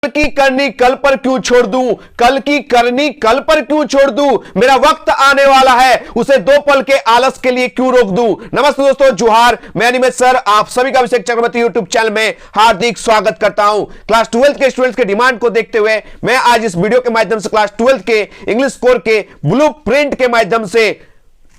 की करनी कल पर क्यों छोड़ दूं, कल की करनी कल पर क्यों छोड़ दूं, मेरा वक्त आने वाला है उसे 2 पल के आलस के लिए क्यों रोक दूं। नमस्ते दोस्तों, जोहार, मैं अनिमेश सर आप सभी का अभिषेक चक्रवर्ती यूट्यूब चैनल में हार्दिक स्वागत करता हूं। क्लास 12 के स्टूडेंट्स के डिमांड को देखते हुए मैं आज इस वीडियो के माध्यम से क्लास 12 के इंग्लिश स्कोर के ब्लूप्रिंट के माध्यम से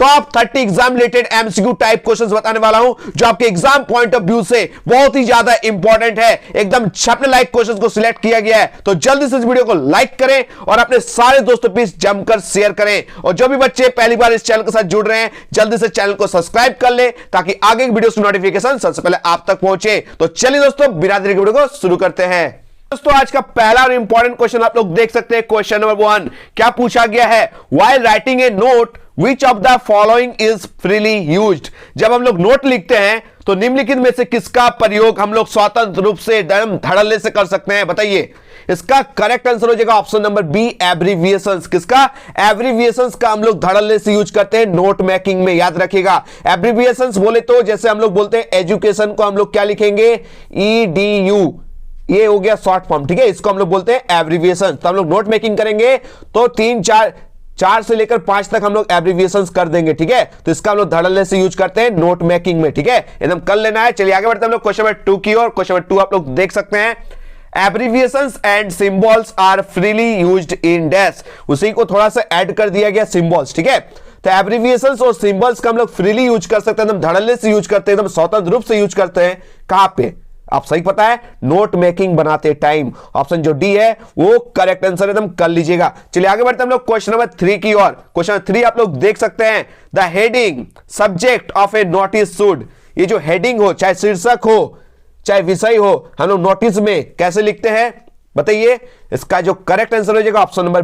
top 30 exam related MCQ type questions बताने वाला हूं, जो आपके एग्जाम पॉइंट ऑफ व्यू से बहुत ही ज्यादा इंपॉर्टेंट है। एकदम छापने लायक क्वेश्चंस को सिलेक्ट किया गया है, तो जल्दी से इस वीडियो को लाइक करें और अपने सारे दोस्तों पे जमकर शेयर करें। और जो भी बच्चे पहली बार इस चैनल के साथ जुड़ रहे हैं, जल्दी से चैनल को सब्सक्राइब कर ले ताकि आगे की वीडियो की नोटिफिकेशन सबसे पहले आप तक पहुंचे। तो चलिए दोस्तों, बिरादरी की वीडियो को शुरू करते हैं। दोस्तों आज का पहला और इंपॉर्टेंट क्वेश्चन आप लोग देख सकते हैं। क्वेश्चन नंबर 1 क्या पूछा गया है, while writing a note which of the following is freely used. जब हम लोग नोट लिखते हैं तो निम्नलिखित में से किसका प्रयोग हम लोग स्वतंत्र रूप से धड़ल्ले से कर सकते हैं, बताइए। इसका करेक्ट आंसर हो जाएगा ऑप्शन नंबर बी, एब्रीविएशंस। किसका? एब्रीविएशंस का हम लोग धड़ल्ले से यूज करते हैं नोट मेकिंग में, याद रखिएगा। एब्रीविएशंस बोले तो जैसे हम लोग बोलते हैं एजुकेशन को हम लोग क्या लिखेंगे, EDU, ये हो गया शॉर्ट फॉर्म, ठीक है। इसको हम लोग बोलते हैं एब्रीविएशन। तो हम लोग नोट मेकिंग करेंगे तो 3 4 से लेकर 5 तक हम लोग एब्रीविएशंस कर देंगे, ठीक है। तो इसका हम लोग धड़ल्ले से यूज करते हैं नोट मेकिंग में, ठीक है। एकदम कर लेना है। चलिए आगे बढ़ते हैं हम लोग क्वेश्चन नंबर 2 की ओर। क्वेश्चन नंबर 2 आप लोग देख सकते हैं, abbreviations and symbols are freely used in dash. उसी को थोड़ा सा ऐड कर दिया गया सिंबल्स, ठीक है। तो एब्रीविएशंस और सिंबल्स का हम लोग फ्रीली यूज कर सकते हैं, एकदम धड़ल्ले से यूज करते हैं, एकदम स्वतंत्र रूप से यूज करते हैं। कहां पे? आप सही पता है, नोट मेकिंग बनाते टाइम। ऑप्शन जो डी है वो करेक्ट आंसर एकदम कर लीजिएगा। चलिए आगे बढ़ते हैं हम लोग क्वेश्चन नंबर 3 की ओर। क्वेश्चन नंबर 3 आप लोग देख सकते हैं, the heading subject of A notice should. ये जो हेडिंग हो, चाहे शीर्षक हो चाहे विषय हो, हम लोग नोटिस में कैसे लिखते हैं बताइए। इसका जो करेक्ट आंसर हो जाएगा option number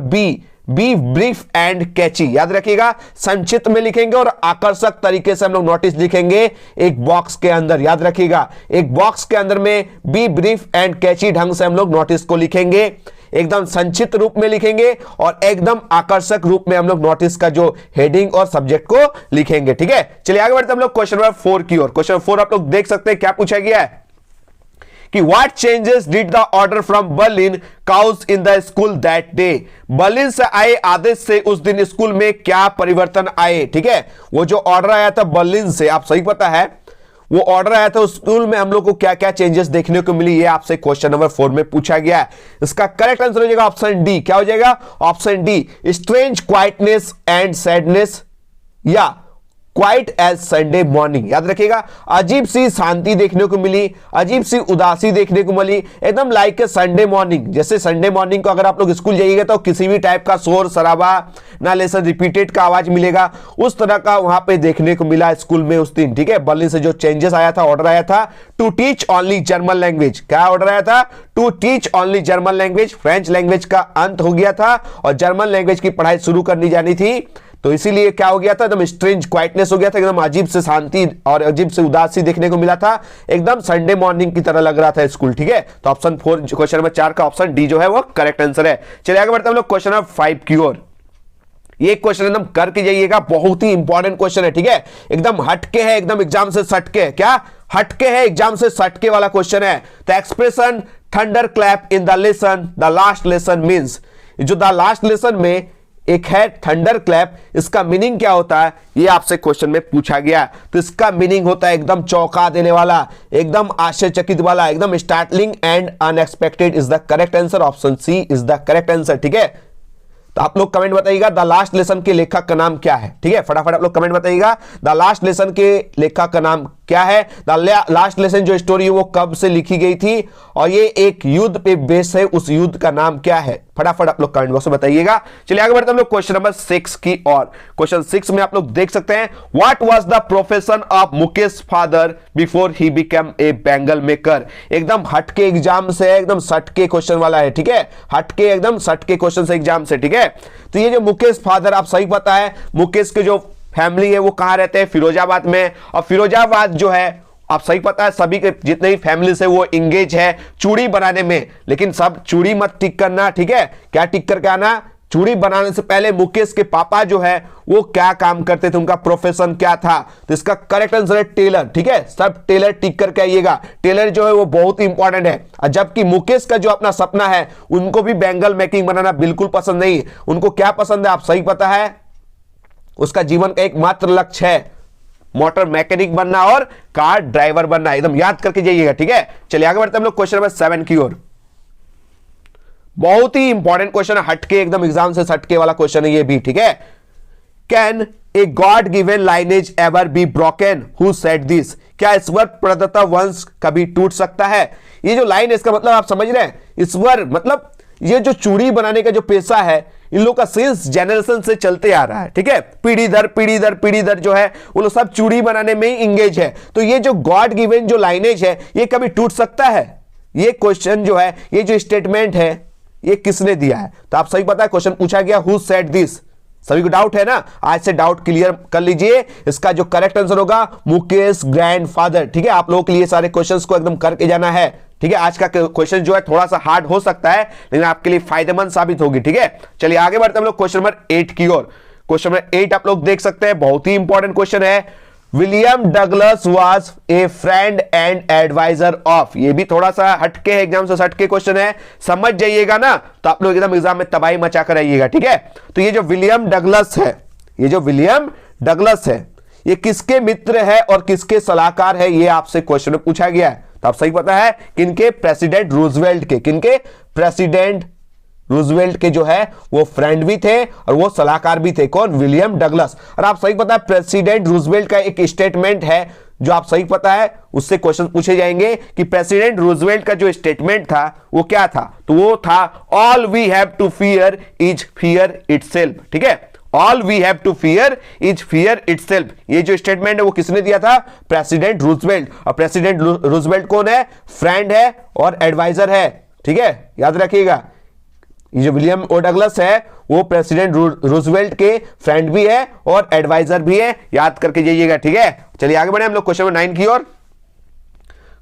B brief and catchy. याद रखिएगा, संक्षिप्त में लिखेंगे और आकर्षक तरीके से हम लोग नोटिस लिखेंगे एक बॉक्स के अंदर। याद रखिएगा, एक बॉक्स के अंदर में बी ब्रीफ एंड कैची ढंग से हम लोग नोटिस को लिखेंगे, एकदम संक्षिप्त रूप में लिखेंगे और एकदम आकर्षक रूप में हम लोग नोटिस का जो हेडिंग और सब्जेक्ट को लिखेंगे, ठीक है। चलिए आगे बढ़ते हैं हम लोग क्वेश्चन नंबर 4 की ओर। क्वेश्चन 4 आप लोग देख सकते हैं, क्या पूछा गया है कि what changes did the order from Berlin cause in the school that day. Berlin से आए आदेश से उस दिन स्कूल में क्या परिवर्तन आए, ठीक है। वो जो ऑर्डर आया था बर्लिन से, आप सही पता है, वो ऑर्डर आया था उस स्कूल में हम लोग को क्या क्या चेंजेस देखने को मिली, ये आपसे क्वेश्चन नंबर 4 में पूछा गया है। इसका करेक्ट आंसर हो जाएगा ऑप्शन डी। क्या हो जाएगा? Option D, strange quietness and sadness या क्वाइट एज संडे मॉर्निंग। याद रखिएगा, अजीब सी शांति देखने को मिली, अजीब सी उदासी देखने को मिली, एकदम लाइक ए संडे मॉर्निंग। जैसे संडे मॉर्निंग को अगर आप लोग स्कूल जाइएगा तो किसी भी टाइप का शोर शराबा ना लेसन रिपीटेड का आवाज मिलेगा, उस तरह का वहां पे देखने को मिला स्कूल में उस दिन, ठीक है। बर्लिन से जो चेंजेस आया था, ऑर्डर आया था to teach only German language. क्या ऑर्डर आया था? To teach only German language. French language का अंत हो गया था और जर्मन लैंग्वेज की पढ़ाई शुरू करनी जानी थी, तो इसीलिए क्या हो गया था, एकदम स्ट्रेंज क्वाइटनेस हो गया था, एकदम अजीब से शांति और अजीब से उदासी देखने को मिला था, एकदम संडे मॉर्निंग की तरह लग रहा था स्कूल, ठीक है। तो ऑप्शन 4 क्वेश्चन नंबर 4 का ऑप्शन डी जो है वो करेक्ट आंसर है। चलिए आगे बढ़ते हैं हम लोग क्वेश्चन नंबर 5 की ओर। ये क्वेश्चन एकदम करके जाइएगा, बहुत ही इंपॉर्टेंट क्वेश्चन है, ठीक है। एकदम हटके है, एकदम एग्जाम से सटके। क्या हटके है? एग्जाम से सटके वाला क्वेश्चन है। तो expression thunder clap in the lesson the last lesson means, जो द लास्ट लेसन में एक है थंडर क्लैप, इसका मीनिंग क्या होता है ये आपसे क्वेश्चन में पूछा गया। तो इसका मीनिंग होता है एकदम चौंका देने वाला, एकदम आश्चर्यचकित वाला, एकदम startling and unexpected is the correct answer. Option C is the correct answer, ठीक है। तो आप लोग कमेंट बताइएगा द लास्ट लेसन के लेखक का नाम क्या है, ठीक है। फटाफट आप लोग कमेंट बताइएगा द लास्ट लेसन के लेखक का नाम क्या है। द लास्ट लेसन जो स्टोरी है वो कब से लिखी गई थी और ये एक युद्ध पे बेस है, उस युद्ध का नाम क्या है, फटाफट आप लोग कमेंट बॉक्स में बताइएगा। चलिए आगे बढ़ते हैं हम लोग क्वेश्चन नंबर 6 की ओर। क्वेश्चन 6 में आप लोग देख सकते हैं, what was the profession of Mukesh father before he become a bangle maker. एकदम हटके एग्जाम से, एकदम सटके क्वेश्चन वाला है, ठीक है। हटके एकदम सटके क्वेश्चन से एग्जाम से, ठीक है। तो ये जो मुकेश फादर, आप सही पता है, मुकेश के जो फैमिली है वो कहां रहते हैं? फिरोजाबाद में। और फिरोजाबाद जो है आप सही पता है, सभी के जितने भी फैमिली है वो इंगेज है चूड़ी बनाने में, लेकिन सब चूड़ी मत टिक करना, ठीक है। क्या टिक करके आना? चूड़ी बनाने से पहले मुकेश के पापा जो है वो क्या काम करते थे, उनका प्रोफेशन क्या था? तो इसका करेक्ट आंसर है टेलर। ठीक है, सब टेलर टिक करके आइएगा। टेलर जो है वो बहुत ही इंपॉर्टेंट है। और जबकि मुकेश का जो अपना सपना है, उनको भी बैंगल मेकिंग बनाना बिल्कुल पसंद नहीं। उनको क्या पसंद है आप सही पता है? उसका जीवन का एकमात्र लक्ष्य है मोटर मैकेनिक बनना और कार ड्राइवर बनना। एकदम याद करके जाइएगा। ठीक है, चलिए आगे बढ़ते हैं हम लोग क्वेश्चन नंबर 7 की ओर। बहुत ही इंपॉर्टेंट क्वेश्चन है, हटके, एकदम एग्जाम से हटके वाला क्वेश्चन है ये भी। ठीक है, can a god given lineage ever be broken? Who said this? क्या ईश्वर प्रदत्त वंश कभी टूट सकता है? ये जो लाइन है इसका मतलब आप समझ रहे हैं, ईश्वर मतलब ये जो चूड़ी बनाने का जो पेशा है इन लोगों का सिंस जनरेशन से चलते आ रहा है। ठीक है, पीढ़ी दर पीढ़ी दर पीढ़ी दर जो है वो लोग सब चूड़ी बनाने में ही इंगेज है। तो ये जो गॉड गिवन जो लाइनेज है ये कभी टूट सकता है? ये क्वेश्चन जो है, ये जो स्टेटमेंट है, ये किसने दिया है? तो आप सही पता है, क्वेश्चन पूछा गया हु सेड दिस। सभी को डाउट है ना? आज से डाउट क्लियर कर लीजिए। इसका जो करेक्ट आंसर होगा मुकेश ग्रैंडफादर। ठीक है, आप लोगों के लिए सारे क्वेश्चंस को एकदम करके जाना है। ठीक है, आज का क्वेश्चन जो है थोड़ा सा हार्ड हो सकता है लेकिन आपके लिए फायदेमंद साबित होगी। ठीक है, चलिए आगे बढ़ते हैं हम लोग क्वेश्चन नंबर 8 की ओर। क्वेश्चन नंबर 8 आप लोग देख सकते हैं, बहुत ही इंपॉर्टेंट क्वेश्चन है। William Douglas was a friend and adviser of. ये भी थोड़ा सा हटके है, एग्जाम से हटके क्वेश्चन है, समझ जाइएगा ना तो आप लोग एकदम एग्जाम में तबाही मचा कर आइएगा। ठीक है, तो ये जो विलियम डगलस है, ये जो विलियम डगलस है, ये किसके मित्र है और किसके सलाहकार है, ये आपसे क्वेश्चन में पूछा गया है। तो आप सही पता है किनके? प्रेसिडेंट रूजवेल्ट के। किनके? प्रेसिडेंट रूजवेल्ट के जो है वो फ्रेंड भी थे और वो सलाहकार भी थे। कौन? William Douglas. और आप सही पता है प्रेसिडेंट रूजवेल्ट का एक स्टेटमेंट है जो आप सही पता है, उससे क्वेश्चन पूछे जाएंगे कि प्रेसिडेंट रूजवेल्ट का जो स्टेटमेंट था वो क्या था? तो वो था all we have to fear is fear itself. ठीक है, all we have to fear is fear itself. ये जो स्टेटमेंट है वो किसने दिया था? President Roosevelt. और प्रेसिडेंट रूजवेल्ट कौन है? फ्रेंड है और एडवाइजर है। ठीक है, याद रखिएगा, ये जो विलियम ओ डगलस है वो प्रेसिडेंट रूजवेल्ट के फ्रेंड भी है और एडवाइजर भी है, याद करके जाइएगा। ठीक है, चलिए आगे बढ़े हम लोग क्वेश्चन नंबर 9 की ओर।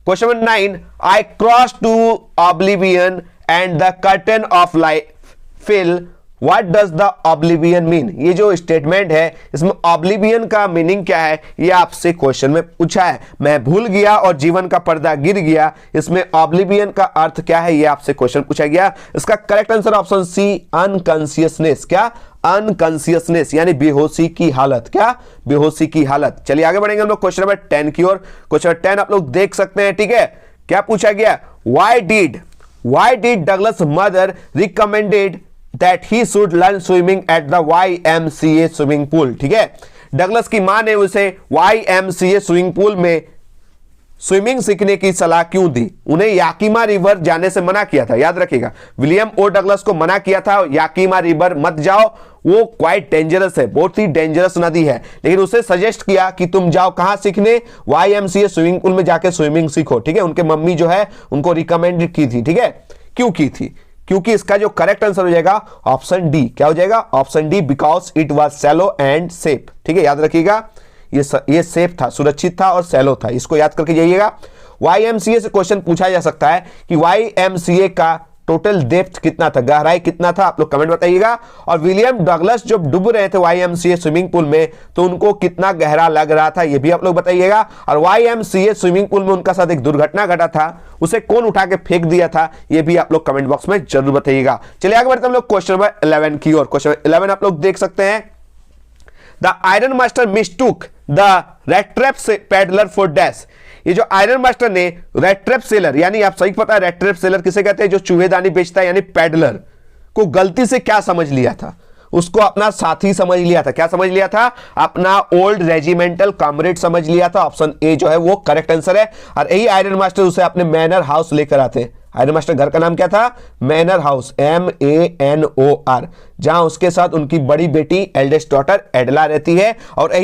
Question number 9, I cross to oblivion and the curtain of life fill, what does the oblivion mean? ये जो स्टेटमेंट है इसमें ऑब्लिवियन का मीनिंग क्या है ये आपसे क्वेश्चन में पूछा है। मैं भूल गया और जीवन का पर्दा गिर गया, इसमें ऑब्लिवियन का अर्थ क्या है ये आपसे क्वेश्चन पूछा गया। इसका correct answer option C, unconsciousness. क्या? अनकॉन्शियसनेस, यानी बेहोशी की हालत। क्या? बेहोशी की हालत। चलिए आगे बढ़ेंगे हम लोग क्वेश्चन नंबर 10 की ओर। क्वेश्चन नंबर 10 आप लोग देख सकते हैं। ठीक है, क्या पूछा गया? Why did Douglas mother recommended that he should learn swimming at the YMCA swimming pool? ठीक है, डगलस की मां ने उसे YMCA स्विमिंग पूल में स्विमिंग सीखने की सलाह क्यों दी? उन्हें याकीमा रिवर जाने से मना किया था। याद रखिएगा, विलियम ओ डगलस को मना किया था याकीमा रिवर मत जाओ, वो क्वाइट डेंजरस है, बहुत ही डेंजरस नदी है। लेकिन उसे सजेस्ट किया कि तुम जाओ कहां सीखने? YMCA स्विमिंग पूल में जाके स्विमिंग सीखो। ठीक है, उनके मम्मी जो है उनको रिकमेंड की थी। ठीक है, क्यों की थी? क्योंकि इसका जो करेक्ट आंसर हो जाएगा ऑप्शन डी। क्या हो जाएगा? Option D, because it was shallow and safe. ठीक है, याद रखिएगा, ये सेफ था, सुरक्षित था और शैलो था, इसको याद करके जाइएगा। YMCA से क्वेश्चन पूछा जा सकता है कि YMCA का टोटल डेप्थ कितना था, गहराई कितना था, आप लोग कमेंट बताइएगा। और विलियम डगलस जब डूब रहे थे YMCA स्विमिंग पूल में तो उनको कितना गहरा लग रहा था ये भी आप लोग बताइएगा। और YMCA स्विमिंग पूल में उनका साथ एक दुर्घटना घटा था, उसे कौन उठा के फेंक दिया था ये भी आप लोग कमेंट बॉक्स में जरूर बताइएगा। चलिए आगे बढ़ते हैं हम लोग क्वेश्चन नंबर 11 की ओर। क्वेश्चन 11 आप लोग देख सकते हैं, the iron master mistook the red trap pedlar for dash. ये जो आयरन मास्टर ने रेड ट्रैप सेलर, यानी आप सही पता है रेड ट्रैप सेलर किसे कहते हैं? जो चूहेदानी बेचता है, यानी पेडलर को गलती से क्या समझ लिया था? उसको अपना साथी समझ लिया था। क्या समझ लिया था? अपना ओल्ड रेजिमेंटल कॉमरेड समझ लिया था। ऑप्शन ए जो है वो करेक्ट आंसर है। और यही आयरन मास्टर उसे अपने मैनर हाउस लेकर आते। आयरन मास्टर घर का नाम क्या था? मैनर हाउस, MANOR, जहां उसके साथ उनकी बड़ी बेटी एल्डेस्ट डॉटर एडला रहती है। और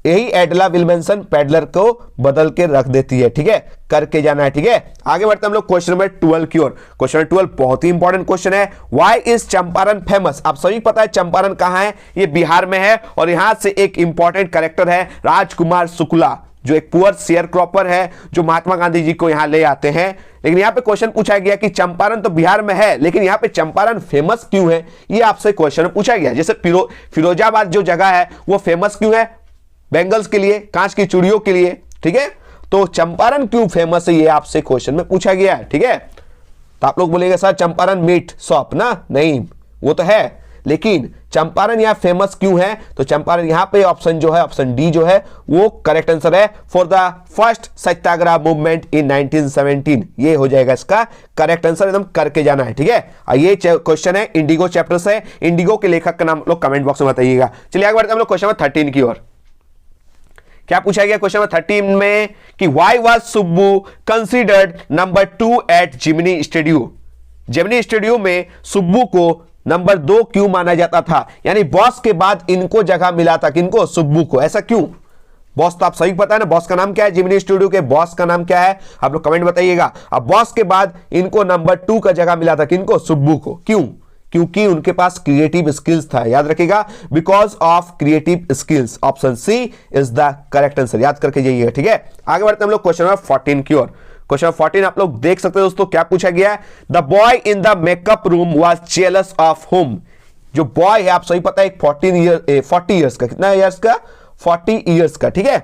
यही एडला विल्मनसन पेडलर को बदल के रख देती है। ठीक है, करके जाना है। ठीक है, आगे बढ़ते हैं हम लोग क्वेश्चन नंबर 12 की ओर। क्वेश्चन नंबर 12 बहुत ही इंपॉर्टेंट क्वेश्चन है। Why is Champaran famous? आप सभी पता है चंपारण कहां है? ये बिहार में है। और यहां से एक इंपॉर्टेंट कैरेक्टर है राजकुमार शुक्ला, जो एक पुअर शेयर क्रॉपर है, जो महात्मा गांधी जी को यहां ले आते हैं। लेकिन यहां पे क्वेश्चन पूछा गया कि चंपारण तो बिहार में है, लेकिन यहां पे चंपारण फेमस क्यों है, ये आपसे क्वेश्चन पूछा गया। जैसे फिरोजाबाद जो जगह है वो फेमस क्यों है, बैंगल्स के लिए, कांच की चूड़ियों के लिए, ठीक है। तो चंपारण क्यों फेमस है, ये आपसे क्वेश्चन में पूछा गया है, ठीक है। तो आप लोग बोलेंगे सर चंपारण मीट शॉप ना, नहीं वो तो है, लेकिन चंपारण यहां फेमस क्यों है, तो चंपारण यहां पे ऑप्शन जो है, ऑप्शन डी जो है वो करेक्ट आंसर है, for the first Satyagraha movement in 1917, ये हो जाएगा इसका करेक्ट आंसर, एकदम करके जाना है, ठीक है। ये क्वेश्चन है इंडिगो चैप्टर से, इंडिगो के लेखक का नाम लोग कमेंट बॉक्स में बताइएगा। चलिए आगे बढ़ते हैं हम लोग क्वेश्चन नंबर 13 की ओर। क्या पूछा गया क्वेश्चन नंबर 13 में कि why was Subbu considered number 2 at Gemini studio, Gemini studio में सुब्बू को नंबर 2 क्यों माना जाता था, यानी बॉस के बाद इनको जगह मिला था, किनको, सुब्बू को, ऐसा क्यों। बॉस तो आप सही पता है ना, बॉस का नाम क्या है, जिमिनी स्टूडियो के बॉस का नाम क्या है, आप लोग कमेंट बताइएगा। अब बॉस के बाद इनको नंबर 2 का जगह मिला था, किनको, सुब्बू को, क्यों, क्योंकि उनके पास क्रिएटिव स्किल्स था, याद रखिएगा, because of creative skills, option C is the correct answer, याद करके जाइएगा, ठीक है। आगे बढ़ते हैं हम लोग क्वेश्चन नंबर 14 की ओर। क्वेश्चन 14 आप लोग देख सकते हो दोस्तों, क्या पूछा गया है, the boy in the makeup room was jealous of home, जो बॉय है आप सही पता है 40 इयर्स का, कितना इयर्स का, 40 इयर्स का, ठीक है।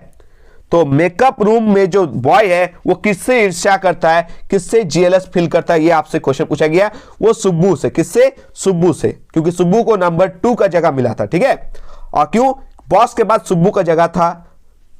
तो मेकअप रूम में जो बॉय है वो किससे ईर्ष्या करता है, किससे जेलस फील करता है, ये आपसे क्वेश्चन पूछा गया, वो सुब्बू से, किससे, सुब्बू से, क्योंकि सुब्बू को नंबर 2 का जगह मिला था, ठीक है। और क्यों, बॉस के बाद सुब्बू का जगह था,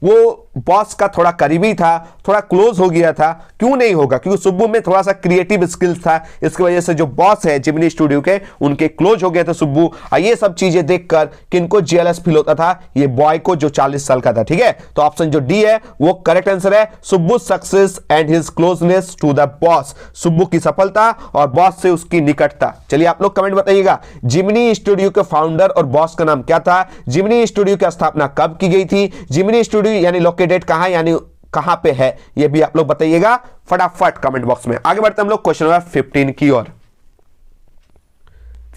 वो बॉस का थोड़ा करीबी था, थोड़ा क्लोज हो गया था, क्यों नहीं होगा, क्योंकि सुब्बू में थोड़ा सा क्रिएटिव स्किल्स था, इसकी वजह से जो बॉस है जिमिनी स्टूडियो के, उनके क्लोज हो गए थे सुब्बू। और ये सब चीजें देखकर किनको जेलस फील होता था, ये बॉय को जो 40 साल का था, ठीक है। तो ऑप्शन जो डी है वो करेक्ट आंसर है, Subbu success and his closeness to the boss, Subbu की सफलता और बॉस से उसकी निकटता। चलिए आप लोग कमेंट बताइएगा, जिमिनी स्टूडियो के फाउंडर और बॉस का नाम क्या था, जिमिनी स्टूडियो की स्थापना कब की गई थी, जिमिनी स्टूडियो यानी लोकेटेड कहां, यानी कहां पे है, ये भी आप लोग बताइएगा फटाफट कमेंट बॉक्स में। आगे बढ़ते हैं हम लोग क्वेश्चन नंबर 15 की ओर।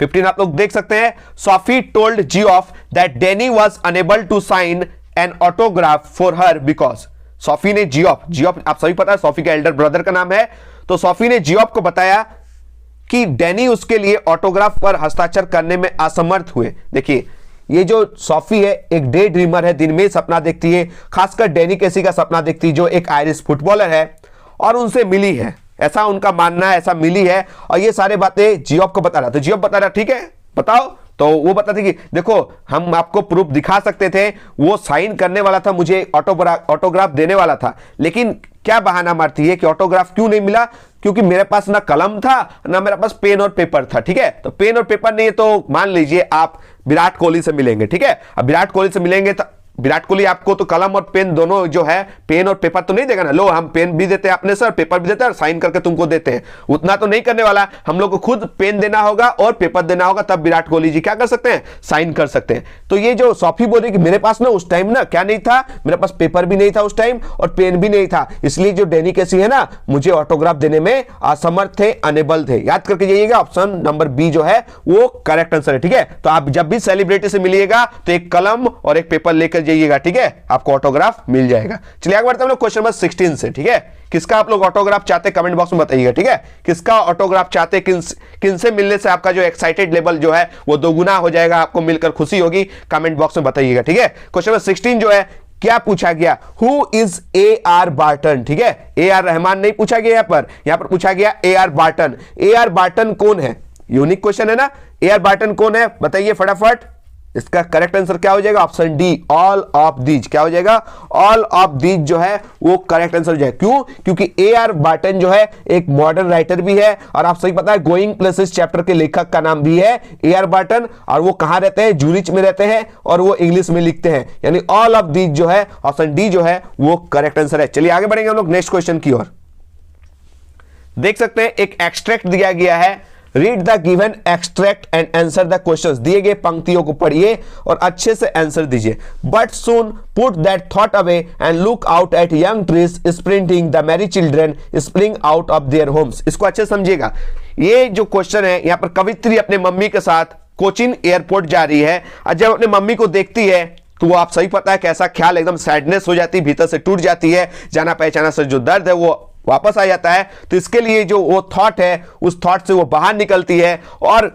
15 आप लोग देख सकते हैं, Sophie told Geoff that Danny was unable to sign an autograph for her because, Sophie ने जियोफ आप सभी पता है सोफी का एल्डर ब्रदर का नाम है, तो सोफी ने जियोफ को बताया कि डैनी उसके लिए ऑटोग्राफ पर हस्ताक्षर करने में असमर्थ हुए। देखिए ये जो सोफी है एक डे ड्रीमर है, दिन में सपना देखती है, खासकर डैनी केसी का सपना देखती है जो एक आयरिश फुटबॉलर है और उनसे मिली है, ऐसा उनका मानना है, ऐसा मिली है। और ये सारे बातें जियोफ को बता रहा, तो जियोफ बता रहा ठीक है बताओ, तो वो बताते कि देखो हम आपको प्रूफ दिखा सकते थे, वो साइन करने वाला था, मुझे ऑटोग्राफ देने वाला था, लेकिन क्या बहाना मारती है कि ऑटोग्राफ क्यों नहीं मिला, क्योंकि मेरे पास ना कलम था ना मेरे पास पेन और पेपर था, ठीक है। तो पेन और पेपर नहीं है तो मान लीजिए आप विराट कोहली से मिलेंगे, ठीक है। अब विराट कोहली से मिलेंगे तो विराट कोहली आपको तो कलम और पेन दोनों जो है, पेन और पेपर तो नहीं देगा ना, लो हम पेन भी देते हैं अपने सर, पेपर भी देते हैं और साइन करके तुमको देते हैं, उतना तो नहीं करने वाला, हम लोग को खुद पेन देना होगा और पेपर देना होगा, तब विराट कोहली जी क्या कर सकते हैं, साइन कर सकते हैं। तो ये जो सोफी बोल रही कि मेरे पास ना उस टाइम ना क्या नहीं था, मेरे पास पेपर भी नहीं था उस टाइम और पेन भी नहीं था, इसलिए जो डैनी केसी है ना मुझे ऑटोग्राफ देने में असमर्थ थे, अनेबल थे, याद करके जाइएगा, ऑप्शन नंबर बी जो है वो करेक्ट आंसर है, ठीक है। तो आप जब भी सेलिब्रिटी से मिलिएगा तो एक कलम और एक पेपर लेकर जाइएगा, ठीक है, आपको ऑटोग्राफ मिल जाएगा। चलिए आगे बढ़ते हैं हम लोग क्वेश्चन नंबर 16 से, ठीक है। किसका आप लोग ऑटोग्राफ चाहते हैं कमेंट बॉक्स में बताइएगा, ठीक है, किसका ऑटोग्राफ चाहते हैं, किन से मिलने से आपका जो एक्साइटेड लेवल जो है वो दोगुना हो जाएगा, आपको मिलकर खुशी होगी, कमेंट बॉक्स में बताइएगा, ठीक है। क्वेश्चन नंबर 16 जो है क्या पूछा गया, हु इज ए.आर. बार्टन, ठीक है, ए.आर. रहमान नहीं पूछा गया, यहां पर पूछा गया ए.आर. बार्टन। ए.आर. बार्टन कौन है, यूनिक क्वेश्चन है ना, ए.आर. बार्टन कौन है बताइए फटाफट, इसका करेक्ट आंसर क्या हो जाएगा, option D all of these, क्या हो जाएगा, ऑल ऑफ दीज जो है वो करेक्ट आंसर हो जाएगा। क्यों, क्योंकि ए.आर. बार्टन जो है एक मॉडर्न राइटर भी है और आप सही पता है गोइंग प्लेसेस चैप्टर के लेखक का नाम भी है ए.आर. बार्टन, और वो कहां रहते हैं, जूरिच में रहते हैं और वो इंग्लिश में लिखते हैं, यानी ऑल ऑफ दीज जो है ऑप्शन डी जो है वो करेक्ट आंसर है। चलिए आगे बढ़ेंगे हम लोग नेक्स्ट क्वेश्चन की ओर। देख सकते हैं एक एक्सट्रैक्ट दिया गया है, read the given extract and answer the questions, दिए गए पंक्तियों को पढ़िए और अच्छे से आंसर दीजिए। But soon put that thought away and look out at young trees sprinting the Mary children spring out of their homes. इसको अच्छे समझिएगा, ये जो क्वेश्चन है यहाँ पर कवित्री अपने मम्मी के साथ कोचिन एयरपोर्ट जा रही है और जब अपने मम्मी को देखती है तो वो आप सही पता है कैसा ख्याल, एकदम सैडनेस हो जाती है, भीतर से टूट जाती है, जाना पहचाना से जो दर्द है वो वापस आ जाता है। तो इसके लिए जो वो थॉट है, उस थॉट से वो बाहर निकलती है और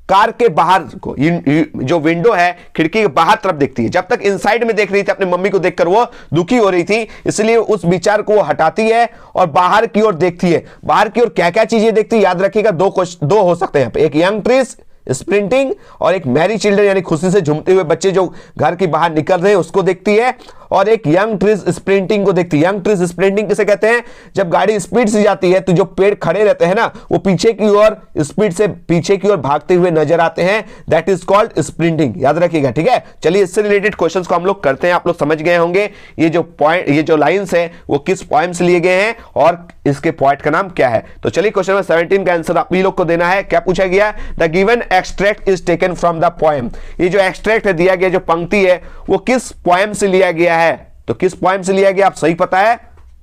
कार के बाहर को जो विंडो है, खिड़की के बाहर तरफ देखती है। जब तक इनसाइड में देख रही थी अपने मम्मी को देखकर वो दुखी हो रही थी, इसलिए उस विचार को वो हटाती है और बाहर की ओर देखती है। बाहर की ओर क्या क्या चीजें देखती है, याद रखिएगा, दो हो सकते हैं, एक यंग ट्रीज स्प्रिंटिंग और एक मैरी चिल्ड्रन यानी खुशी से झूमते हुए बच्चे जो घर के बाहर निकल रहे हैं उसको देखती है, और एक यंग ट्रीज स्प्रिंटिंग को देखती है। यंग ट्रीज स्प्रिंटिंग किसे कहते हैं? जब गाड़ी स्पीड से जाती है तो जो पेड़ खड़े रहते हैं ना, वो पीछे की ओर स्पीड से पीछे की ओर भागते हुए नजर आते हैं, दैट इज कॉल्ड स्प्रिंटिंग। याद रखिएगा, ठीक है। चलिए इससे रिलेटेड क्वेश्चंस को हम लोग करते हैं। आप लोग समझ गए होंगे ये जो पॉइंट, ये जो लाइंस है वो किस पॉइंट से लिए गए हैं और इसके पॉइंट का नाम क्या है। तो चलिए क्वेश्चन नंबर 17 का आंसर आप ही लोग को देना है। क्या पूछा गया? The given extract is taken from the poem. ये जो एक्सट्रैक्ट है, दिया गया जो पंक्ति है, वो किस पोएम से लिया गया है? तो किस पोएम से लिया गया, आप सही पता है,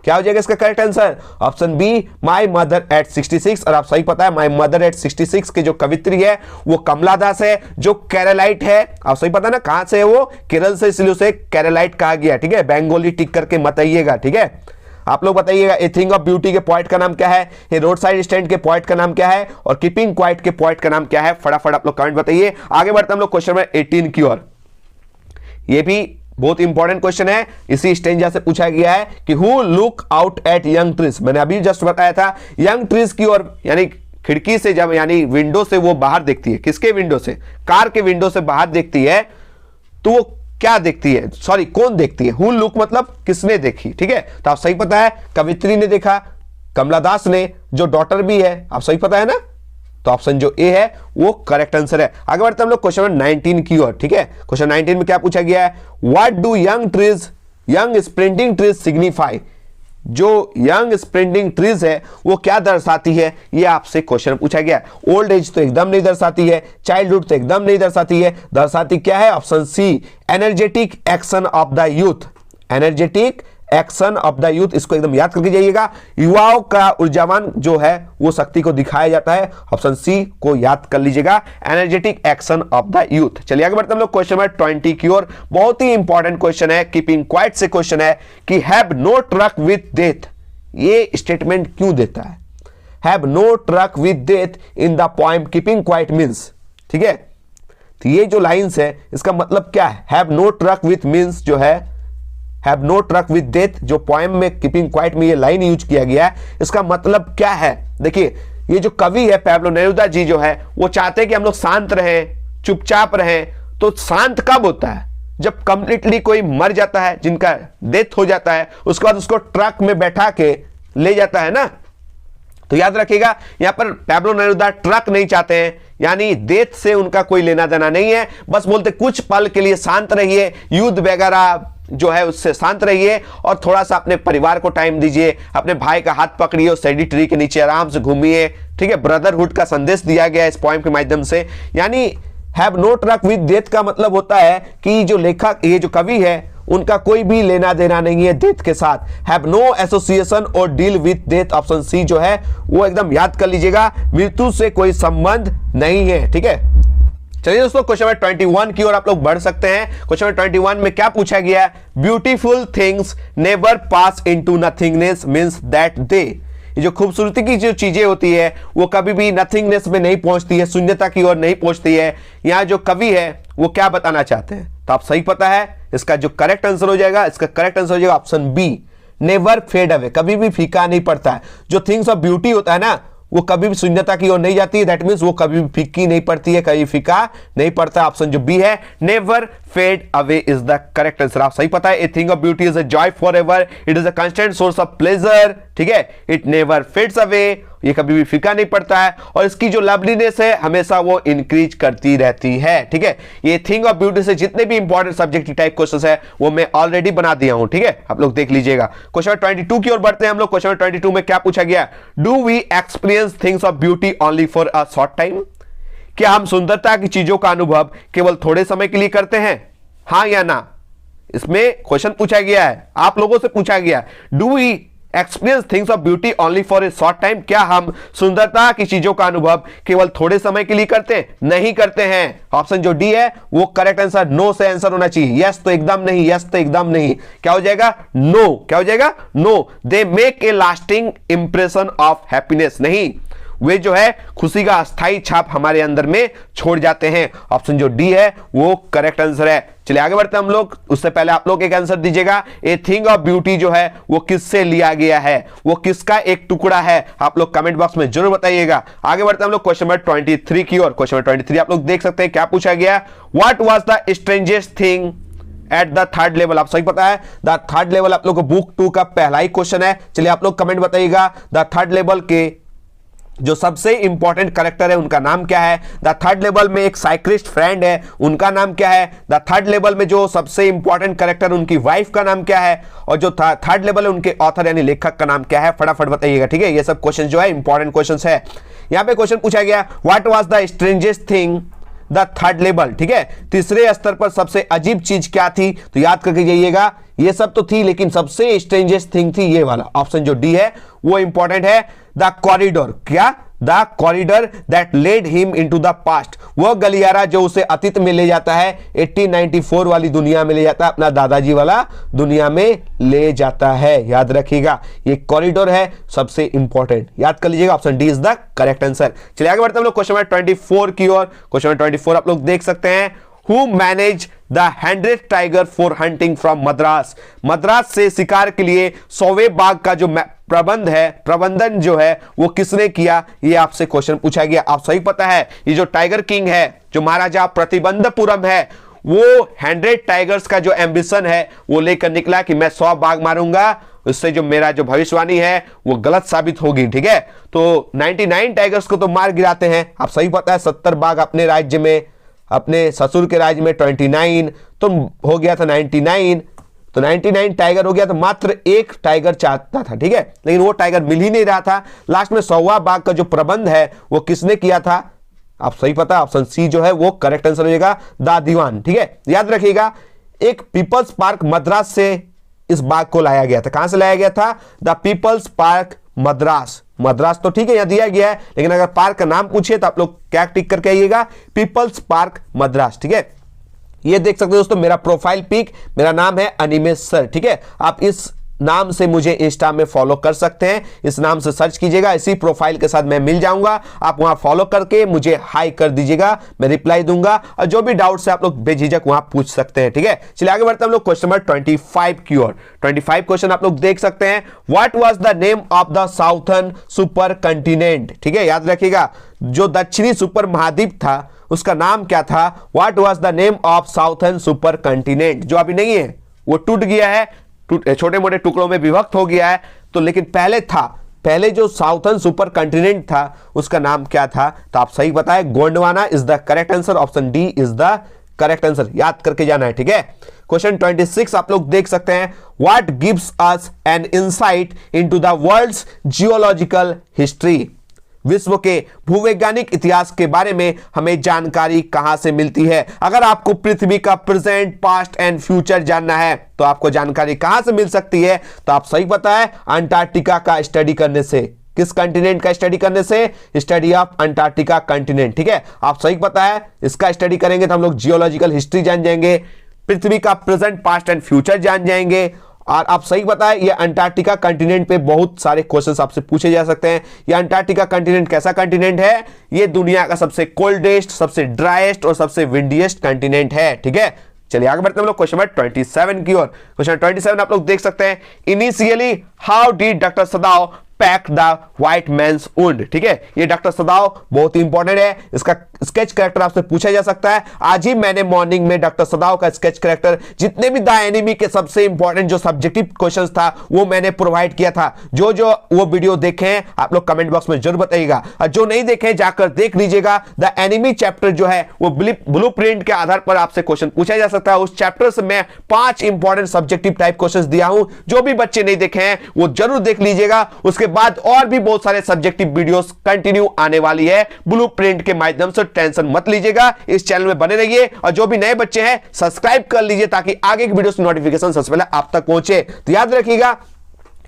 क्या हो जाएगा इसका correct answer? Option B, my mother at 66। और आप सही पता है, माय मदर एट 66 के जो कवित्री है वो कमला दास है, जो केरलाइट है। आप सही पता है ना, कहां से है वो? केरल से, इसलिए उसे केरलाइट कहा गया, ठीक है। बेंगोली टिक करके मत आइएगा, ठीक है। आप लोग बताइएगा, ए थिंग ऑफ ब्यूटी के पॉइंट का नाम क्या है, ये रोड साइड स्टैंड के पॉइंट का नाम क्या है, और कीपिंग क्वाइट के पॉइंट का नाम क्या है? फटाफट आप लोग कमेंट बताइए। आगे बढ़ते हम लोग क्वेश्चन नंबर 18 की ओर। ये भी बहुत इंपॉर्टेंट क्वेश्चन है, इसी स्टेंजा से पूछा गया है कि who look out at young trees. मैंने अभी जस्ट बताया था, यंग ट्रीज की ओर यानी खिड़की से, जब यानी विंडो से वो बाहर देखती है, किसके विंडो से? कार के विंडो से बाहर देखती है, तो वो क्या देखती है? सॉरी, कौन देखती है? हु लुक मतलब किसने देखी, ठीक है। तो आप सही पता है, कवित्री ने देखा, कमला दास ने, जो डॉटर भी है, आप सही पता है ना। तो ऑप्शन जो ए है वो करेक्ट आंसर है। आगे बढ़ते हम लोग क्वेश्चन नंबर 19 की ओर, ठीक है। क्वेश्चन 19 में क्या पूछा गया है? What do young trees, young sprinting trees signify. जो यंग स्प्रिंटिंग ट्रीज है वो क्या दर्शाती है, ये आपसे क्वेश्चन पूछा गया है। ओल्ड एज तो एकदम नहीं दर्शाती है, चाइल्डहुड तो एकदम नहीं दर्शाती है, दर्शाती क्या है? Option C, energetic action of the youth. Energetic action of the youth, इसको एकदम याद करके जाइएगा। युवाओं का ऊर्जावान जो है वो शक्ति को दिखाया जाता है, ऑप्शन सी को याद कर लीजिएगा, energetic action of the youth. चलिए आगे बढ़ते हम लोग क्वेश्चन नंबर 20 की ओर। बहुत ही इंपॉर्टेंट क्वेश्चन है, कीपिंग क्वाइट से क्वेश्चन है कि have no truck with death, ये स्टेटमेंट क्यों देता है? Have no truck with death in the poem keeping quiet means, ठीक है। तो ये जो लाइन्स है इसका मतलब क्या है? Have no truck with means जो है, have no truck with death, जो पोएम में कीपिंग क्वाइट में ये लाइन यूज किया गया है, इसका मतलब क्या है? देखिए, ये जो कवि है पैब्लो नेरुदा जी जो है, वो चाहते हैं कि हम लोग शांत रहें, चुपचाप रहें। तो शांत कब होता है? जब कंप्लीटली कोई मर जाता है, जिनका डेथ हो जाता है, उसके बाद उसको ट्रक में बैठा के ले जाता है ना। तो याद रखिएगा, यहां पर पैब्लो नेरुदा ट्रक नहीं चाहते हैं, यानी डेथ से उनका कोई लेना देना नहीं है। बस बोलते कुछ पल के लिए शांत रहिए, युद्ध वगैरह जो है उससे शांत रहिए और थोड़ा सा अपने परिवार को टाइम दीजिए, अपने भाई का हाथ पकड़िए, सेडी ट्री के नीचे आराम से घूमिए, ठीक है। ब्रदरहुड का संदेश दिया गया इस पोएम के माध्यम से। यानी have no truck with death का मतलब होता है कि जो लेखक, ये जो कवि है, उनका कोई भी लेना देना नहीं है डेथ के साथ। हैव नो एसोसिएशन और deal with death, option C जो है वो एकदम याद कर लीजिएगा, मृत्यु से कोई संबंध नहीं है, ठीक है। चलिए दोस्तों, क्वेश्चन नंबर 21 की ओर आप लोग बढ़ सकते हैं। क्वेश्चन नंबर 21 में क्या पूछा गया है? Beautiful things never pass into nothingness means that they. ये जो खूबसूरती की जो चीजें होती है वो कभी भी नथिंगनेस में नहीं पहुंचती है, शून्यता की ओर नहीं पहुंचती है। यहाँ जो कवि है वो क्या बताना चाहते हैं? तो आप सही पता है, इसका जो करेक्ट आंसर हो जाएगा, इसका करेक्ट आंसर हो जाएगा option B, never fade away, कभी भी फीका नहीं पड़ता है। जो थिंग्स ऑफ ब्यूटी होता है ना, वो कभी भी शून्यता की ओर नहीं जाती है, दैट मींस वो कभी भी फीकी नहीं पड़ती है, कभी फीका नहीं पड़ता। ऑप्शन जो बी है, never fade away is the correct answer. आप सही पता है, a thing of beauty is a joy for ever, it is a constant source of pleasure, ठीक है। इट नेवर फेड्स अवे, ये कभी भी फीका नहीं पड़ता है, और इसकी जो लवलीनेस है हमेशा वो इंक्रीज करती रहती है, ठीक है। ये थिंग ऑफ ब्यूटी से जितने भी इंपॉर्टेंट सब्जेक्ट टाइप क्वेश्चंस है वो मैं ऑलरेडी बना दिया हूं, ठीक है, आप लोग देख लीजिएगा। क्वेश्चन 22 की ओर बढ़ते हैं हम लोग। क्वेश्चन 22 में क्या पूछा गया? Do we experience things of beauty only for a short time? क्या हम सुंदरता की चीजों का अनुभव केवल थोड़े समय के लिए करते हैं, हाँ या ना? इसमें क्वेश्चन पूछा गया है, आप लोगों से पूछा गया, do we experience things of beauty only for a short time, क्या हम सुंदरता की चीजों का अनुभव केवल थोड़े समय के लिए करते नहीं करते हैं। ऑप्शन जो डी है वो करेक्ट आंसर, नो से आंसर होना चाहिए, यस तो एकदम नहीं, यस तो एकदम नहीं, क्या हो जाएगा नो, क्या हो जाएगा no. They make a lasting impression of happiness, नहीं वे जो है खुशी का अस्थाई छाप हमारे अंदर में छोड़ जाते हैं। ऑप्शन जो डी है वो करेक्ट आंसर है। चलिए आगे बढ़ते हैं हम लोग, उससे पहले आप लोग एक आंसर दीजिएगा, ए थिंग ऑफ ब्यूटी जो है वो किससे लिया गया है, वो किसका एक टुकड़ा है, आप लोग कमेंट बॉक्स में जरूर बताइएगा। आगे बढ़ते हैं हम लोग क्वेश्चन नंबर 23 की ओर। क्वेश्चन नंबर 23 आप लोग देख सकते हैं क्या पूछा गया, what was the strangest thing at the third level. आप सही पता है द थर्ड लेवल आप लोग को बुक 2 का पहला ही क्वेश्चन है। चलिए आप लोग कमेंट बताइएगा, द थर्ड लेवल के जो सबसे इंपॉर्टेंट कैरेक्टर है उनका नाम क्या है। द थर्ड लेवल में एक साइक्लिस्ट फ्रेंड है, उनका नाम क्या है। द थर्ड लेवल में जो सबसे इंपॉर्टेंट कैरेक्टर उनकी वाइफ का नाम क्या है, और जो थर्ड लेवल है उनके ऑथर यानी लेखक का नाम क्या है, फटाफट बताइएगा। ठीक है, ये सब क्वेश्चन जो है इंपॉर्टेंट क्वेश्चन है। यहां पे क्वेश्चन पूछा गया, what was the strangest thing the third level. ठीक है, तीसरे स्तर पर सबसे अजीब चीज क्या थी, तो याद करके जाइएगा, ये सब तो थी लेकिन सबसे स्ट्रेंजेस्ट थिंग थी ये वाला, ऑप्शन जो डी है वो इंपॉर्टेंट है। द कॉरिडोर, क्या the corridor that led him into the past, वह गलियारा जो उसे अतीत में ले जाता है, 1894 वाली दुनिया में ले जाता है, अपना दादाजी वाला दुनिया में ले जाता है। याद रखिएगा ये कॉरिडोर है सबसे इंपॉर्टेंट, याद कर लीजिएगा, option D is the correct answer. चलिए आगे बढ़ते हैं हम लोग क्वेश्चन नंबर 24 की ओर। क्वेश्चन नंबर 24 आप लोग देख सकते हैं, Who managed the 100 tiger for hunting from Madras. Madras से शिकार के लिए 100वें बाघ का जो प्रबंधन जो है वो किसने किया, ये आपसे क्वेश्चन पूछा गया। आप सही पता है ये जो टाइगर किंग है, जो महाराजा प्रतिबंधपुरम है, वो 100 टाइगर्स का जो एम्बिशन है वो लेकर निकला कि मैं 100 बाघ मारूंगा, उससे जो मेरा जो भविष्यवाणी है वो गलत साबित होगी। ठीक है, तो 99 टाइगर्स को तो मार गिराते हैं। आप सही पता है 70 बाघ अपने राज्य में, अपने ससुर के राज्य में 29, तो हो गया था 99, तो 99 टाइगर हो गया, तो मात्र एक टाइगर चाहता था। ठीक है, लेकिन वो टाइगर मिल ही नहीं रहा था। लास्ट में 100वां बाघ का जो प्रबंध है वो किसने किया था, आप सही पता, ऑप्शन सी जो है वो करेक्ट आंसर हो जाएगा, द दीवान। ठीक है, याद रखिएगा एक पीपल्स पार्क मद्रास से इस बाघ को लाया गया था। कहां से लाया गया था, the People's Park Madras. Madras तो ठीक है यहां दिया गया है, लेकिन अगर पार्क का नाम पूछे तो आप लोग क्या टिक करके आइएगा, पीपल्स पार्क मद्रास। ठीक है, ये देख सकते हो दोस्तों मेरा प्रोफाइल पिक, मेरा नाम है अनिमेश सर। ठीक है, आप इस नाम से मुझे इंस्टा में फॉलो कर सकते हैं, इस नाम से सर्च कीजिएगा, इसी प्रोफाइल के साथ मैं मिल जाऊंगा, आप वहां फॉलो करके मुझे हाई कर दीजिएगा, मैं रिप्लाई दूंगा, और जो भी डाउट्स है आप लोग बेझिझक वहां पूछ सकते हैं। ठीक है, चलिए आगे बढ़ते हैं हम लोग क्वेश्चन नंबर 25 की ओर। 25 क्वेश्चन आप लोग देख सकते हैं, what was the name of the southern super continent. ठीक है, याद रखिएगा जो दक्षिणी सुपर महाद्वीप था उसका नाम क्या था, what was the name of southern super continent, जो अभी नहीं है वो टूट गया है, छोटे मोटे टुकड़ों में विभक्त हो गया है, तो लेकिन पहले था, पहले जो साउथर्न सुपर कंटिनेंट था उसका नाम क्या था, तो आप सही बताए Gondwana is the correct answer, option D is the correct answer, याद करके जाना है। ठीक है, क्वेश्चन 26 आप लोग देख सकते हैं, what gives us an insight into the world's geological history, विश्व के भूवैज्ञानिक इतिहास के बारे में हमें जानकारी कहां से मिलती है। अगर आपको पृथ्वी का प्रेजेंट, पास्ट एंड फ्यूचर जानना है तो आपको जानकारी कहां से मिल सकती है, तो आप सही पता है अंटार्कटिका का स्टडी करने से। किस कंटिनेंट का स्टडी करने से, स्टडी ऑफ अंटार्कटिका कंटिनेंट। ठीक है, आप सही पता है इसका स्टडी करेंगे तो हम लोग जियोलॉजिकल हिस्ट्री जान जाएंगे, पृथ्वी का प्रेजेंट, पास्ट एंड फ्यूचर जान जाएंगे, और आप सही बताएं ये अंटार्कटिका कंटिनेंट पे बहुत सारे क्वेश्चंस आपसे पूछे जा सकते हैं। ये अंटार्कटिका कंटिनेंट कैसा कंटिनेंट है, ये दुनिया का सबसे कोल्डेस्ट, सबसे ड्राइएस्ट और सबसे विंडीएस्ट कंटिनेंट है। ठीक है, चलिए आगे बढ़ते हैं हम लोग क्वेश्चन नंबर 27 की ओर। क्वेश्चन 27 आप लोग देख सकते हैं, initially how did doctor Sadao pack the white man's wound. ठीक है, ये डॉक्टर सदाव बहुत ही इंपॉर्टेंट है, इसका स्केच कैरेक्टर आपसे पूछा जा सकता है। आज ही मैंने मॉर्निंग में डॉक्टर सदाव का स्केच कैरेक्टर, जितने भी द एनिमी के सबसे इंपॉर्टेंट जो सब्जेक्टिव क्वेश्चंस था वो मैंने प्रोवाइड किया था। जो जो वो वीडियो देखे हैं आप लोग कमेंट बॉक्स में जरूर बताइएगा, और जो नहीं देखे जाकर देख लीजिएगा। द एनिमी चैप्टर जो है वो ब्लूप्रिंट के आधार पर आपसे क्वेश्चन पूछा जा सकता है। उस चैप्टर से मैं 5 इंपॉर्टेंट सब्जेक्टिव टाइप क्वेश्चन दिया हूं, जो भी बच्चे नहीं देखे हैं वो जरूर देख लीजिएगा। उसके बाद और भी बहुत सारे सब्जेक्टिव वीडियोस कंटिन्यू आने वाली है ब्लूप्रिंट के माध्यम से, टेंशन मत लीजिएगा, इस चैनल में बने रहिए, और जो भी नए बच्चे हैं सब्सक्राइब कर लीजिए ताकि आगे की वीडियोस की नोटिफिकेशन सबसे पहले आप तक पहुंचे। तो याद रखिएगा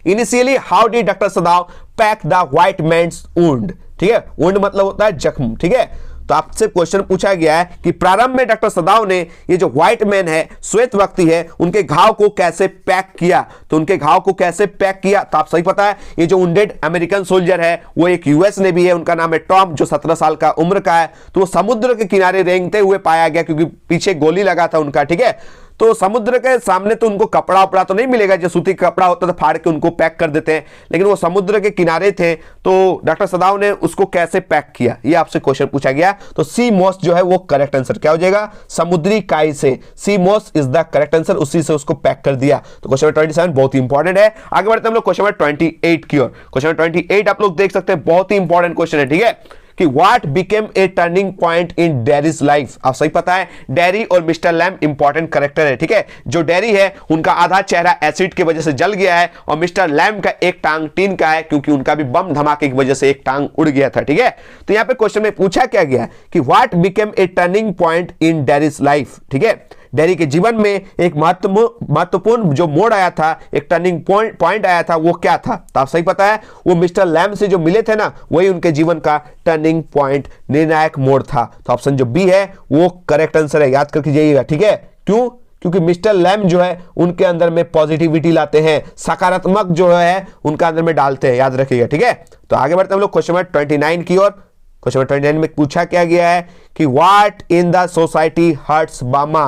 initially how did doctor Sadao pack the white man's wound, ठीक है, वुंड मतलब होता है जख्म, ठीक है। तो आपसे क्वेश्चन पूछा गया है कि प्रारंभ में डॉक्टर सदाव ने ये जो व्हाइट मैन है, श्वेत व्यक्ति है, उनके घाव को कैसे पैक किया। तो उनके घाव को कैसे पैक किया, तो आप सही पता है, ये जो वुंडेड अमेरिकन सोल्जर है वो एक यूएस नेवी है, उनका नाम है टॉम, जो 17 साल का उम्र का है। तो वो समुद्र के किनारे रेंगते हुए पाया गया क्योंकि पीछे गोली लगा था उनका, ठीक है। तो समुद्र के सामने तो उनको कपड़ा उपड़ा तो नहीं मिलेगा, जो सूती कपड़ा होता था फाड़ के उनको पैक कर देते हैं, लेकिन वो समुद्र के किनारे थे। तो डॉक्टर सदाव ने उसको कैसे पैक किया, ये आपसे क्वेश्चन पूछा गया। तो सी मॉस जो है वो करेक्ट आंसर क्या हो जाएगा, समुद्री काई से, sea moss is the correct answer, उसी से उसको पैक कर दिया। तो क्वेश्चन नंबर 27 बहुत ही इंपॉर्टेंट है। आगे बढ़ते हैं हम लोग क्वेश्चन नंबर 28 की ओर। क्वेश्चन नंबर 28 आप लोग देख सकते हैं, बहुत ही इंपॉर्टेंट क्वेश्चन है, ठीक है, कि what became a turning point in dairies life. आप सही पता है, डेरी और मिस्टर लैम इंपॉर्टेंट कैरेक्टर है, ठीक है। जो डेरी है उनका आधा चेहरा एसिड की वजह से जल गया है, और मिस्टर लैम का एक टांग टीन का है, क्योंकि उनका भी बम धमाके की वजह से एक टांग उड़ गया था, ठीक है। तो यहां पे क्वेश्चन में पूछा क्या गया कि what became a turning point in dairies life, ठीक है। डेरी के जीवन में एक महत्वपूर्ण जो मोड़ आया था, एक टर्निंग पॉइंट आया था, वो क्या था। तो आप सही पता है, वो मिस्टर लैम से जो मिले थे ना, वही उनके जीवन का टर्निंग पॉइंट, निर्णायक मोड़ था। तो ऑप्शन जो बी है वो करेक्ट आंसर है, याद करके जाइएगा, ठीक है। क्यों, क्योंकि मिस्टर लैम जो है उनके अंदर में पॉजिटिविटी लाते हैं, सकारात्मक जो है उनका अंदर में डालते हैं, याद रखिएगा, ठीक है। तो आगे बढ़ते हैं हम लोग क्वेश्चन नंबर 29 की ओर। क्वेश्चन नंबर 29 में पूछा क्या गया है कि what in the society hurts Bama,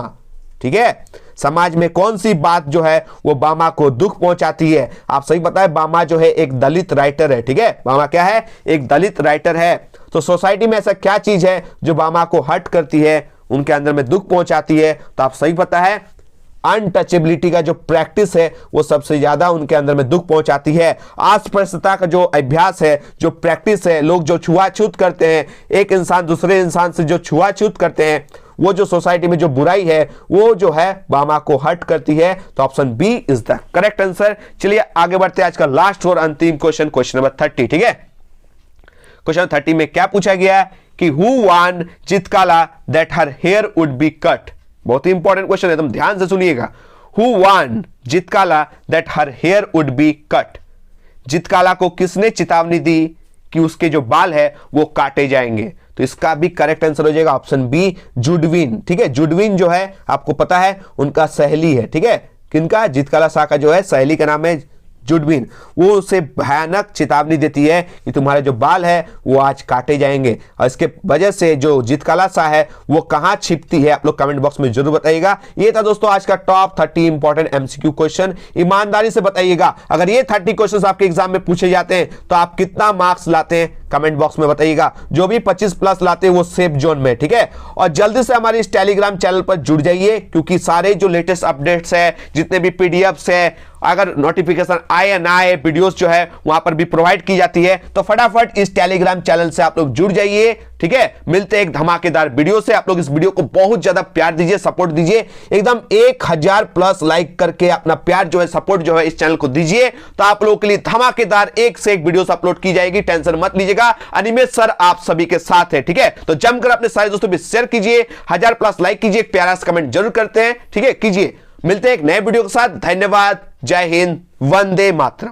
ठीक है, समाज में कौन सी बात जो है वो बामा को दुख पहुंचाती है। आप सही बताए, बामा जो है एक दलित राइटर है, ठीक है, बामा क्या है, एक दलित राइटर है। तो सोसाइटी में ऐसा क्या चीज है जो बामा को हर्ट करती है, उनके अंदर में दुख पहुंचाती है। तो आप सही पता है, अनटचेबिलिटी का जो प्रैक्टिस है वो सबसे ज्यादा उनके अंदर में दुख पहुंचाती है। अस्पृश्यता का जो अभ्यास है, जो प्रैक्टिस है, लोग जो छुआछूत करते हैं, एक इंसान दूसरे इंसान से जो छुआछूत करते हैं, वो जो सोसाइटी में जो बुराई है वो जो है बामा को हर्ट करती है। तो option B is the correct answer. चलिए आगे बढ़ते हैं, आज का लास्ट और अंतिम क्वेश्चन, क्वेश्चन नंबर 30, ठीक है। क्वेश्चन 30 में क्या पूछा गया है कि हु वान चित्रकला that her here would be cut. बहुत ही इंपॉर्टेंट क्वेश्चन है, तुम ध्यान से सुनिएगा। हु वान चित्रकला that her here would be cut. चित्रकला को किसने चेतावनी दी कि उसके जो बाल है वो काटे जाएंगे। तो इसका भी करेक्ट आंसर हो जाएगा ऑप्शन बी, जुडविन, ठीक है। जुडविन जो है आपको पता है उनका सहेली है, ठीक है, किनका, चित्रकला शाह का जो है सहेली का नाम है जुडविन। वो उसे भयानक चेतावनी देती है कि तुम्हारे जो बाल है वो आज काटे जाएंगे, और इसके वजह से जो चित्रकला शाह है वो कहां छिपती है, आप लोग कमेंट बॉक्स में जरूर बताइएगा। ये था दोस्तों आज का टॉप 30 इंपॉर्टेंट एमसीक्यू क्वेश्चन। ईमानदारी से बताइएगा, अगर ये 30 क्वेश्चन आपके एग्जाम में पूछे जाते हैं तो आप कितना मार्क्स लाते हैं, कमेंट बॉक्स में बताइएगा। जो भी 25 प्लस लाते हैं वो सेफ जोन में, ठीक है। और जल्दी से हमारे इस टेलीग्राम चैनल पर जुड़ जाइए, क्योंकि सारे जो लेटेस्ट अपडेट्स है, जितने भी पीडीएफ्स है, अगर नोटिफिकेशन आए या ना आए, वीडियोस जो है वहां पर भी प्रोवाइड की जाती है। तो फटाफट इस टेलीग्राम चैनल से आप लोग जुड़ जाइए, ठीक है। मिलते हैं एक धमाकेदार वीडियो से। आप लोग इस वीडियो को बहुत ज्यादा प्यार दीजिए, सपोर्ट दीजिए, एकदम 1000 प्लस लाइक करके अपना प्यार जो है, सपोर्ट जो है इस चैनल को दीजिए। तो आप लोगों के लिए धमाकेदार एक से एक वीडियो अपलोड की जाएगी, टेंशन मत लीजिएगा। अनिमेश सर आप सभी के साथ है, ठीक है। तो जमकर अपने सारे दोस्तों भी शेयर कीजिए, 1000 प्लस लाइक कीजिए, एक प्यारा सा कमेंट जरूर करते हैं, ठीक है, कीजिए। मिलते हैं एक नए वीडियो के साथ। धन्यवाद, जय हिंद, वंदे मातरम।